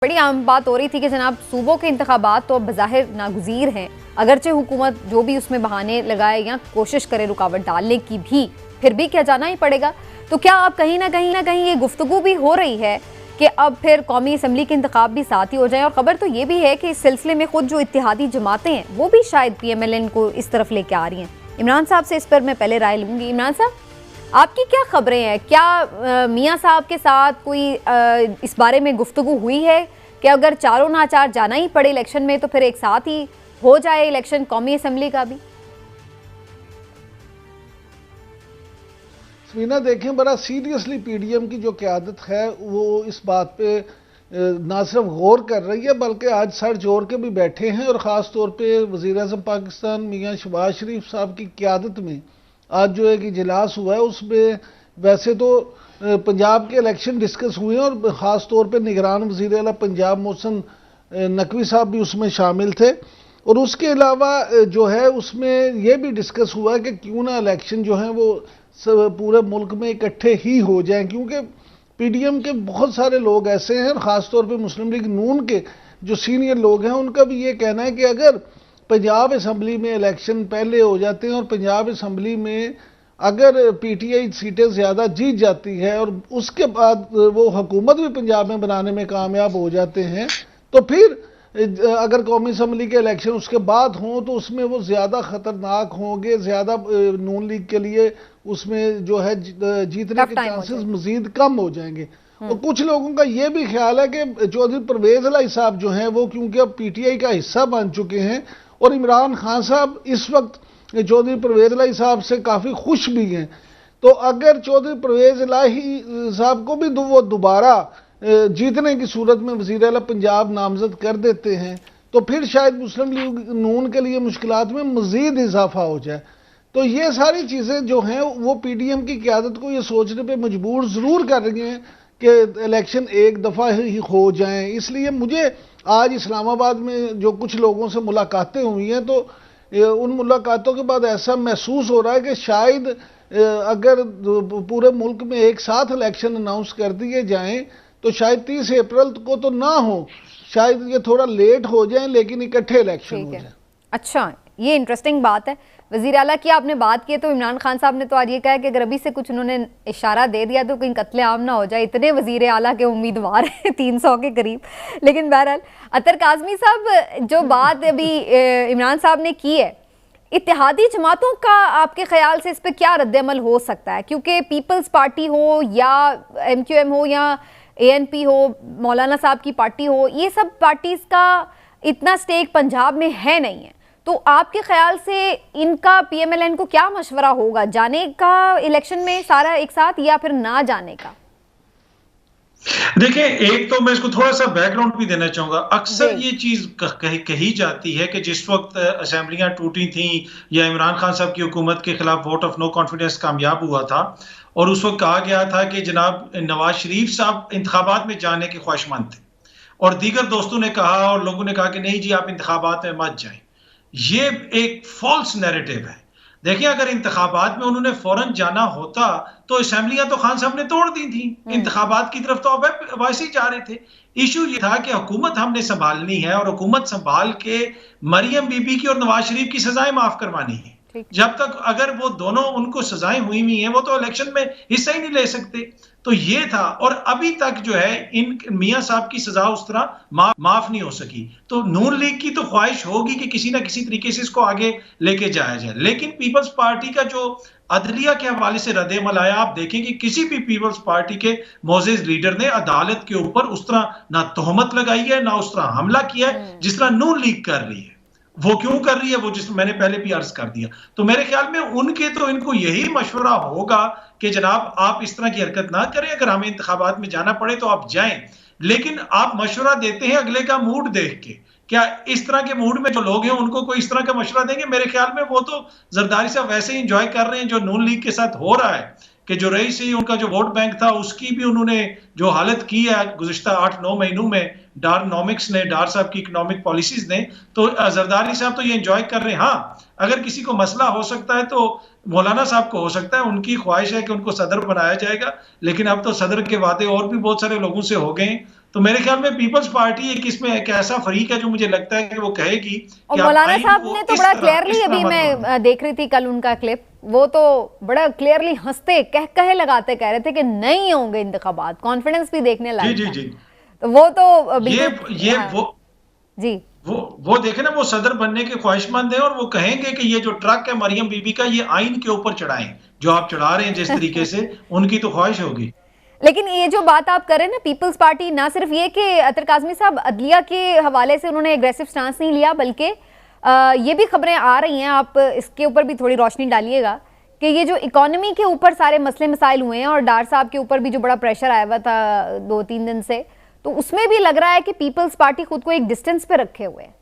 बड़ी आम बात हो रही थी कि जनाब सूबों के इंतखाबात तो बज़ाहिर नागुज़ीर हैं, अगरचे हुकूमत जो भी उसमें बहाने लगाए या कोशिश करे रुकावट डालने की भी, फिर भी क्या जाना ही पड़ेगा। तो क्या अब कहीं ना कहीं ये गुफ्तगू भी हो रही है कि अब फिर कौमी असम्बली के इंतखाब भी साथ ही हो जाए। और खबर तो ये भी है कि इस सिलसिले में खुद जो इत्तेहादी जमातें हैं वो भी शायद PMLN को इस तरफ लेके आ रही हैं। इमरान साहब से इस पर मैं पहले राय लूँगी। इमरान साहब, आपकी क्या खबरें हैं? क्या मियाँ साहब के साथ कोई इस बारे में गुफ्तगू हुई है कि अगर चारों नाचार जाना ही पड़े इलेक्शन में तो फिर एक साथ ही हो जाए इलेक्शन कौमी असम्बली का भी? समीना, देखें, बड़ा सीरियसली PDM की जो क़यादत है वो इस बात पे ना सिर्फ गौर कर रही है बल्कि आज सर जोड़ के भी बैठे हैं। और ख़ास तौर पे वज़ीर-ए-आज़म पाकिस्तान मियाँ शहबाज शरीफ साहब की क़यादत में आज जो एक इजलास हुआ है उसमें वैसे तो पंजाब के इलेक्शन डिस्कस हुए हैं और ख़ास तौर पे निगरान वज़ीर आला पंजाब मोहसिन नकवी साहब भी उसमें शामिल थे। और उसके अलावा जो है उसमें यह भी डिस्कस हुआ है कि क्यों ना इलेक्शन जो है वो पूरे मुल्क में इकट्ठे ही हो जाएं, क्योंकि PDM के बहुत सारे लोग ऐसे हैं, ख़ास तौर पे मुस्लिम लीग नून के जो सीनियर लोग हैं उनका भी ये कहना है कि अगर पंजाब असम्बली में इलेक्शन पहले हो जाते हैं और पंजाब असम्बली में अगर PTI सीटें ज़्यादा जीत जाती है और उसके बाद वो हुकूमत भी पंजाब में बनाने में कामयाब हो जाते हैं तो फिर अगर कौमी असम्बली के इलेक्शन उसके बाद हों तो उसमें वो ज़्यादा ख़तरनाक होंगे, ज़्यादा नून लीग के लिए उसमें जो है जीतने के चांसेस मज़ीद कम हो जाएंगे। और कुछ लोगों का ये भी ख्याल है कि चौधरी परवेज़ इलाही साहब जो हैं वो क्योंकि अब PTI का हिस्सा बन चुके हैं और इमरान खान साहब इस वक्त चौधरी परवेज़ इलाही साहब से काफ़ी खुश भी हैं, तो अगर चौधरी परवेज़ इलाही साहब को भी वो दोबारा जीतने की सूरत में वज़ीर आला पंजाब नामजद कर देते हैं तो फिर शायद मुस्लिम लीग नून के लिए मुश्किलात में मज़ीद इजाफा हो जाए। तो ये सारी चीज़ें जो हैं वो PDM की क़यादत को ये सोचने पे मजबूर ज़रूर कर रही हैं कि इलेक्शन एक दफ़ा ही हो जाएं। इसलिए मुझे आज इस्लामाबाद में जो कुछ लोगों से मुलाकातें हुई हैं तो उन मुलाकातों के बाद ऐसा महसूस हो रहा है कि शायद अगर पूरे मुल्क में एक साथ इलेक्शन अनाउंस कर दिए जाएं तो शायद 30 अप्रैल को तो ना हो, शायद ये थोड़ा लेट हो जाए लेकिन इकट्ठे इलेक्शन हो जाए। अच्छा, ये इंटरेस्टिंग बात है। वज़ीर आला की आपने बात की तो इमरान खान साहब ने तो आज ये कहा कि अगर अभी से कुछ उन्होंने इशारा दे दिया तो कहीं कत्ले आम ना हो जाए। इतने वज़ीर आला के उम्मीदवार हैं 300 के करीब। लेकिन बहरहाल अतर काज़मी साहब, जो बात अभी इमरान साहब ने की है, इत्तेहादी जमातों का आपके ख्याल से इस पर क्या रद्द-ए-अमल हो सकता है? क्योंकि पीपल्स पार्टी हो या MQM हो या ANP हो, मौलाना साहब की पार्टी हो, ये सब पार्टीज का इतना स्टेक पंजाब में है नहीं है, तो आपके ख्याल से इनका PMLN को क्या मशवरा होगा, जाने का इलेक्शन में सारा एक साथ या फिर ना जाने का? देखिए, एक तो मैं इसको थोड़ा सा बैकग्राउंड भी देना चाहूंगा। अक्सर ये चीज कही जाती है कि जिस वक्त असेंबलियां टूटी थी या इमरान खान साहब की हुकूमत के खिलाफ वोट ऑफ नो कॉन्फिडेंस कामयाब हुआ था और उस वक्त कहा गया था कि जनाब नवाज शरीफ साहब इंतखाबात में जाने के ख्वाहिशमंद थे और दीगर दोस्तों ने कहा और लोगों ने कहा कि नहीं जी आप इंतखाबात में मत जाएं। ये एक फॉल्स नैरेटिव है। देखिए, अगर इंतखाबात में उन्होंने फौरन जाना होता तो असेंबलियां तो खान साहब ने तोड़ दी थी, इंतखाबात की तरफ तो अब वैसे ही जा रहे थे। इशू ये था कि हुकूमत हमने संभालनी है और हुकूमत संभाल के मरियम बीबी की और नवाज शरीफ की सजाएं माफ करवानी है। जब तक अगर वो दोनों उनको सजाएं हुई हैं वो तो इलेक्शन में हिस्सा ही नहीं ले सकते। तो ये था और अभी तक जो है इन मियां साहब की सजा उस तरह माफ नहीं हो सकी। तो नून लीग की तो ख्वाहिश होगी कि किसी ना किसी तरीके से इसको आगे लेके जाया जाए, लेकिन पीपल्स पार्टी का जो अदलिया के हवाले से रद्द-ए-अमल आया, आप देखें कि किसी भी पीपल्स पार्टी के मोअज़्ज़िज़ लीडर ने अदालत के ऊपर उस तरह ना तोहमत लगाई है ना उस तरह हमला किया है जिस तरह नून लीग कर रही है। वो क्यों कर रही है, वो जिस मैंने पहले भी अर्ज कर दिया। तो मेरे ख्याल में उनके तो इनको यही मशवरा होगा कि जनाब आप इस तरह की हरकत ना करें, अगर हमें इंतखाबात में जाना पड़े तो आप जाएं, लेकिन आप मशवरा देते हैं अगले का मूड देख के। क्या इस तरह के मूड में जो लोग हैं उनको कोई इस तरह का मशवरा देंगे? मेरे ख्याल में वो तो जरदारी साहब वैसे ही इंजॉय कर रहे हैं जो नून लीग के साथ हो रहा है कि जो रईस ही उनका जो वोट बैंक था उसकी भी उन्होंने जो हालत की है गुज़िश्ता 8-9 महीनों में डारनॉमिक्स ने, डार साहब की इकोनॉमिक पॉलिसीज ने, तो जरदारी साहब तो ये एंजॉय कर रहे हैं। हाँ, अगर किसी को मसला हो सकता है तो मौलाना साहब को हो सकता है, उनकी ख्वाहिश है कि उनको सदर बनाया जाएगा, लेकिन अब तो सदर के वादे और भी बहुत सारे लोगों से हो गए। तो मेरे ख्याल में पीपल्स पार्टी एक इसमें एक ऐसा फरीक है जो मुझे लगता है कि वो कहेगी और कि आप मौलाना आइन साहब को ने तो इस बड़ा तरह क्लियरली, अभी मत मैं बनाओ। देख रही थी कल उनका क्लिप, वो तो बड़ा क्लियरली हंसते कहे लगाते कह रहे थे कि नहीं होंगे इंतखाबात, कॉन्फिडेंस भी देखने जी लायक जी था। जी। तो वो तो बिल्कुल ये हाँ, जी वो देखे ना, वो सदर बनने के ख्वाहिशमंद हैं और वो कहेंगे कि ये जो ट्रक है मरियम बीबी का, ये आइन के ऊपर चढ़ाएं, जो आप चढ़ा रहे हैं जिस तरीके से, उनकी तो ख्वाहिश होगी। लेकिन ये जो बात आप कर रहे हैं ना, पीपल्स पार्टी ना सिर्फ ये कि अतर काज़मी साहब अदलिया के हवाले से उन्होंने एग्रेसिव स्टांस नहीं लिया, बल्कि ये भी खबरें आ रही हैं, आप इसके ऊपर भी थोड़ी रोशनी डालिएगा कि ये जो इकोनॉमी के ऊपर सारे मसले मसाइल हुए हैं और डार साहब के ऊपर भी जो बड़ा प्रेशर आया हुआ था 2-3 दिन से, तो उसमें भी लग रहा है कि पीपल्स पार्टी खुद को एक डिस्टेंस पे रखे हुए है।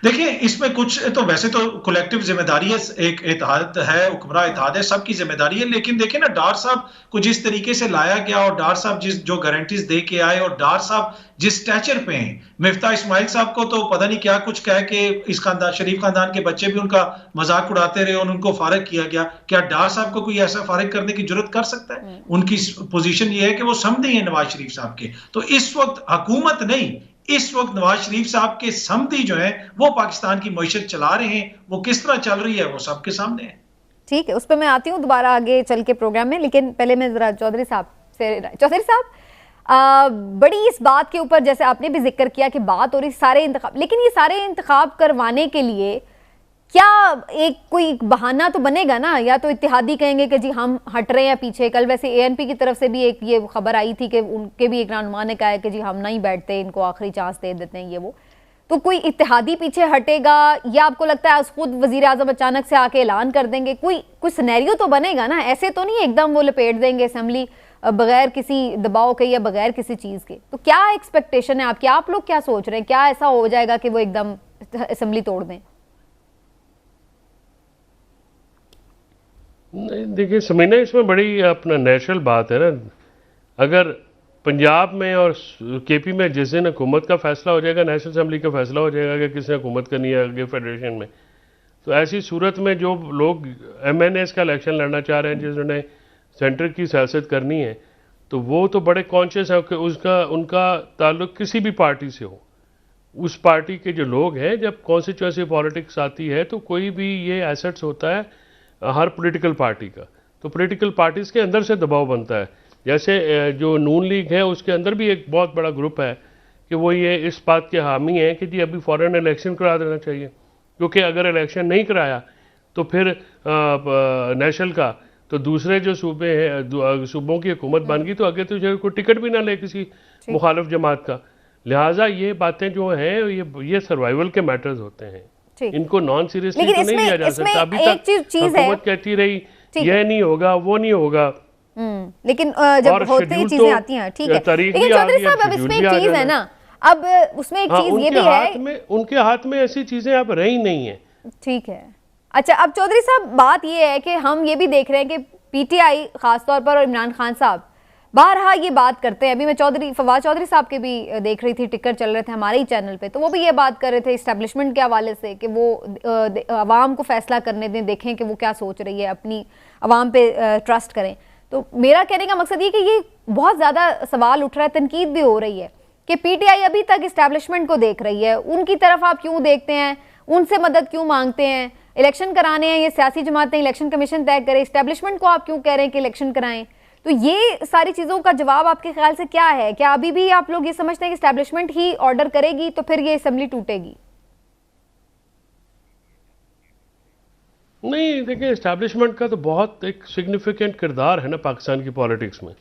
देखिए, इसमें कुछ तो वैसे तो कलेक्टिव जिम्मेदारी है, एक इत्तेहाद है, हुक्मरान इत्तेहाद है, सबकी जिम्मेदारी है। लेकिन देखिए ना, डार साहब को जिस तरीके से लाया गया और डार साहब जो गारंटीज दे के आए और डार साहब जिस स्टैचर पे हैं, मिफ्ता इस्माइल साहब को तो पता नहीं क्या कुछ कह के इस खानदान, शरीफ खानदान के बच्चे भी उनका मजाक उड़ाते रहे और उनको फारिग किया गया। क्या डार साहब को कोई ऐसा फारिग करने की जरूरत कर सकता है? उनकी पोजीशन ये है कि वो समधी हैं नवाज शरीफ साहब के। तो इस वक्त हुकूमत नहीं, इस वक्त नवाज शरीफ साहब के समधी जो है वो पाकिस्तान की मईशत चला रहे हैं। वो किस तरह चल रही है वो सबके सामने है। ठीक है, उस पर मैं आती हूँ दोबारा आगे चल के प्रोग्राम में, लेकिन पहले मैं जरा चौधरी साहब से, चौधरी साहब बड़ी इस बात के ऊपर, जैसे आपने भी जिक्र किया कि बात हो रही सारे इंतखाब, लेकिन ये सारे इंतखाब करवाने के लिए क्या एक कोई बहाना तो बनेगा ना, या तो इत्तेहादी कहेंगे कि जी हम हट रहे हैं पीछे। कल वैसे एएनपी की तरफ से भी एक ये खबर आई थी कि उनके भी एक रहनुमा ने कहा है कि जी हम नहीं बैठते, इनको आखिरी चांस दे देते हैं ये वो। तो कोई इत्तेहादी पीछे हटेगा, या आपको लगता है खुद वजीर आजम अचानक से आके ऐलान कर देंगे? कोई सिनेरियो तो बनेगा ना, ऐसे तो नहीं एकदम वो लपेट देंगे असेंबली बगैर किसी दबाव के या बगैर किसी चीज़ के। तो क्या एक्सपेक्टेशन है आपकी, आप लोग क्या सोच रहे हैं, क्या ऐसा हो जाएगा कि वो एकदम असेंबली तोड़ दें? नहीं देखिए समीना, इसमें बड़ी अपना नेचुरल बात है ना। अगर पंजाब में और केपी में जिस दिन हुकूमत का फैसला हो जाएगा, नेशनल असेंबली का फैसला हो जाएगा कि किसने हुकूमत करनी है आगे फेडरेशन में, तो ऐसी सूरत में जो लोग एमएनएस का इलेक्शन लड़ना चाह रहे हैं, जिन्होंने सेंटर की सियासत करनी है, तो वो तो बड़े कॉन्शियस है कि उनका ताल्लुक किसी भी पार्टी से हो। उस पार्टी के जो लोग हैं, जब कॉन्स्टिट्यूंसी पॉलिटिक्स आती है तो कोई भी ये एसेट्स होता है हर पॉलिटिकल पार्टी का, तो पॉलिटिकल पार्टीज़ के अंदर से दबाव बनता है। जैसे जो नून लीग है उसके अंदर भी एक बहुत बड़ा ग्रुप है कि वो ये इस बात के हामी हैं कि जी अभी फ़ौरन इलेक्शन करा देना चाहिए, क्योंकि अगर इलेक्शन नहीं कराया तो फिर नेशनल का, तो दूसरे जो सूबे हैं, सूबों की हुकूमत बन गई तो आगे तो जो कोई टिकट भी ना ले किसी मुखालिफ जमात का। लिहाजा ये बातें जो हैं ये सर्वाइवल के मैटर्स होते हैं, इनको नॉन सीरियसली तो नहीं लिया जा सकता। अभी तक हुकूमत कहती रही यह नहीं होगा वो नहीं होगा, लेकिन जब होते ही चीजें आती हैं, ठीक है। लेकिन चौधरी साहब अब इसमें एक चीज है ना, अब उसमें एक चीज ये भी है, उनके हाथ में ऐसी चीजें अब रही नहीं है। ठीक है, अच्छा अब चौधरी साहब बात ये है कि हम ये भी देख रहे हैं कि पीटीआई खासतौर पर और इमरान खान साहब बारहा ये बात करते हैं। अभी मैं फवाद चौधरी साहब के भी देख रही थी, टिकर चल रहे थे हमारे ही चैनल पे, तो वो भी ये बात कर रहे थे इस्टेब्लिशमेंट के हवाले से कि वो अवाम को फैसला करने दें, देखें कि वो क्या सोच रही है, अपनी अवाम पे ट्रस्ट करें। तो मेरा कहने का मकसद ये कि ये बहुत ज़्यादा सवाल उठ रहा है, तनकीद भी हो रही है कि पीटीआई अभी तक इस्टेब्लिशमेंट को देख रही है, उनकी तरफ आप क्यों देखते हैं, उनसे मदद क्यों मांगते हैं? इलेक्शन कराने हैं, ये सियासी जमातें, इलेक्शन कमीशन तय करे, इस्टेब्लिशमेंट को आप क्यों कह रहे हैं कि इलेक्शन कराएं? तो ये सारी चीज़ों का जवाब आपके ख्याल से क्या है? क्या अभी भी आप लोग ये समझते हैं कि इस्टेब्लिशमेंट ही ऑर्डर करेगी तो फिर ये असेंबली टूटेगी? नहीं देखिए, इस्टेब्लिशमेंट का तो बहुत एक सिग्निफिकेंट किरदार है ना पाकिस्तान की पॉलिटिक्स में,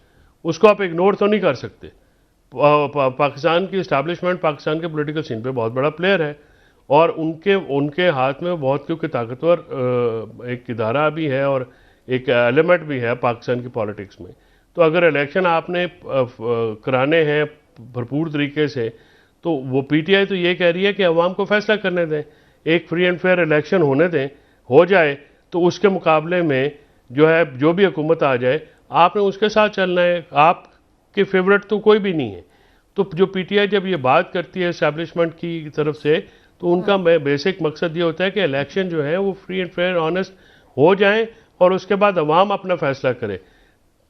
उसको आप इग्नोर तो नहीं कर सकते। पाकिस्तान की इस्टेब्लिशमेंट पाकिस्तान के पॉलिटिकल सीन पे बहुत बड़ा प्लेयर है और उनके हाथ में बहुत क्योंकि ताकतवर एक इदारा भी है और एक एलिमेंट भी है पाकिस्तान की पॉलिटिक्स में। तो अगर इलेक्शन आपने कराने हैं भरपूर तरीके से, तो वो पीटीआई तो ये कह रही है कि अवाम को फैसला करने दें, एक फ्री एंड फेयर इलेक्शन होने दें, हो जाए तो उसके मुकाबले में जो है जो भी हुकूमत आ जाए आपने उसके साथ चलना है, आपके फेवरेट तो कोई भी नहीं है। तो जो पीटीआई जब ये बात करती है इस्टेब्लिशमेंट की तरफ से, तो उनका बेसिक मकसद ये होता है कि इलेक्शन जो है वो फ्री एंड फेयर ऑनेस्ट हो जाएं और उसके बाद अवाम अपना फैसला करे।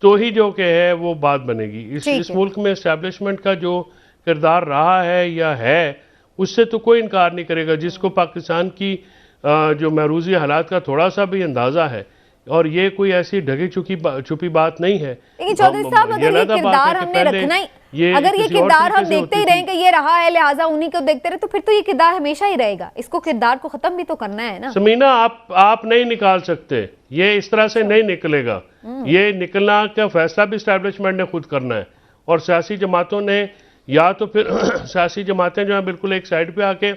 तो ही जो कि है वो बात बनेगी। इस ठीक इस है। मुल्क में इस्टेब्लिशमेंट का जो किरदार रहा है या है, उससे तो कोई इनकार नहीं करेगा। जिसको पाकिस्तान की जो मरूजी हालात का थोड़ा सा भी अंदाज़ा है, और ये कोई ऐसी ढकी छुपी बात नहीं है। लेकिन चौधरी साहब, अगर ये अलग बात किरदार है कि हमने पहले रखना ही, ये अगर ये किसी और किरदार हम तरीके से देखते ही होती रहें थी। कि ये रहा है लिहाजा उन्हीं को देखते रहे, तो फिर तो ये किरदार हमेशा ही रहेगा। इसको किरदार को खत्म भी तो करना है ना। समीना, आप नहीं निकाल सकते, ये इस तरह से नहीं निकलेगा। ये निकलना का फैसला भी इस्टेब्लिशमेंट ने खुद करना है, और सियासी जमातों ने, या तो फिर सियासी जमातें जो है बिल्कुल एक साइड पे आके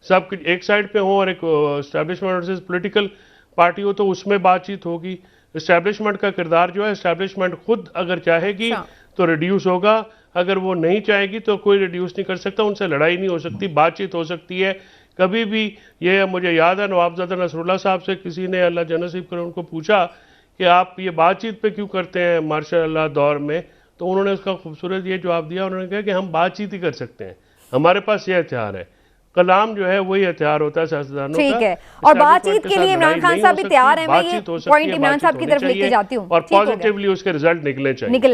सब एक साइड पे हो, और एक इस्टेब्लिशमेंट वर्सेस पॉलिटिकल पार्टी हो, तो उसमें बातचीत होगी। इस्टेब्लिशमेंट का किरदार जो है, इस्टेब्लिशमेंट खुद अगर चाहेगी अच्छा। तो रिड्यूस होगा, अगर वो नहीं चाहेगी तो कोई रिड्यूस नहीं कर सकता। उनसे लड़ाई नहीं हो सकती, बातचीत हो सकती है कभी भी। ये मुझे याद है, नवाबजादा नसरुल्लाह साहब से किसी ने, अल्लाह जनसीब करे, उनको पूछा कि आप ये बातचीत पे क्यों करते हैं मार्शल अल्लाह दौर में, तो उन्होंने उसका खूबसूरत ये जवाब दिया। उन्होंने कहा कि हम बातचीत ही कर सकते हैं, हमारे पास ये हथियार है। कलाम जो है वही हथियार होता है सियासतदानों का। ठीक है, और बातचीत के लिए इमरान खान साहब भी तैयार हैं। मैं ये बातचीत हो सकती पॉइंट है, इमरान साहब बातचीत की तरफ होनी लेके चाहिए, जाती हूँ। और ठीक हो गया। पॉजिटिवली उसके रिजल्ट निकले चाहिए। निकल